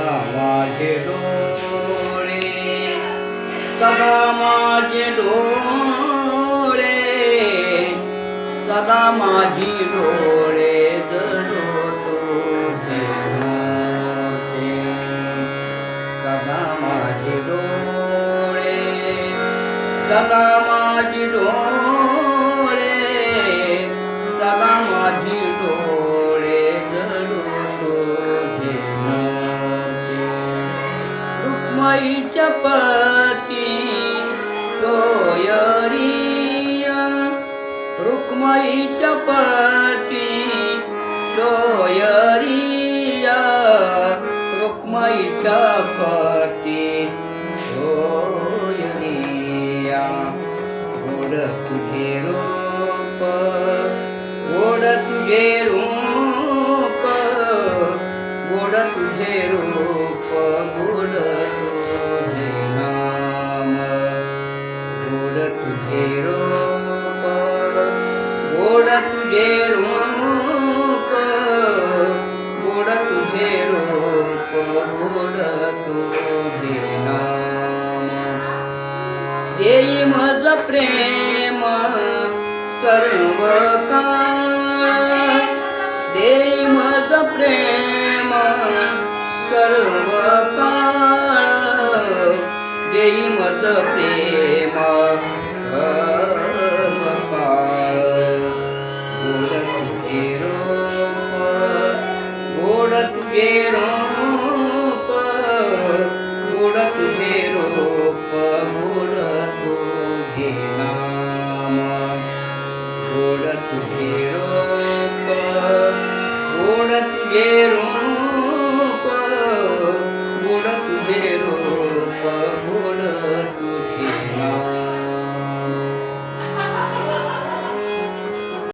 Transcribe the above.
माझे डोळे सदा माझे डोळे सदा माझी डोळे जळो तुझे होते सदा माझे डोळे सदा माझी डोळे सदा माझी डोळे जळो तुझे रुक्माईच्या पती सोयरिया रुक्माईच्या पती सोयरिया रुक्माईच्या पती सोयरिया गोड तुझे रूप गोड तुझे रूप गोड तुझे रूप गोड तुझे नाम गोड तुझे रूप गोड तुझे रूप गोड तुझे रूप गोड तुझे नाम देई मज प्रेम सर्व काळ देई मज प्रेम सर्व काळ देई मज प्रेम सर्व काळ गोड तुझे रूप गोड तुझे रूप गोड तुझे रूप गोड तुझे नाम गोड तुझे रूप गोड तुझे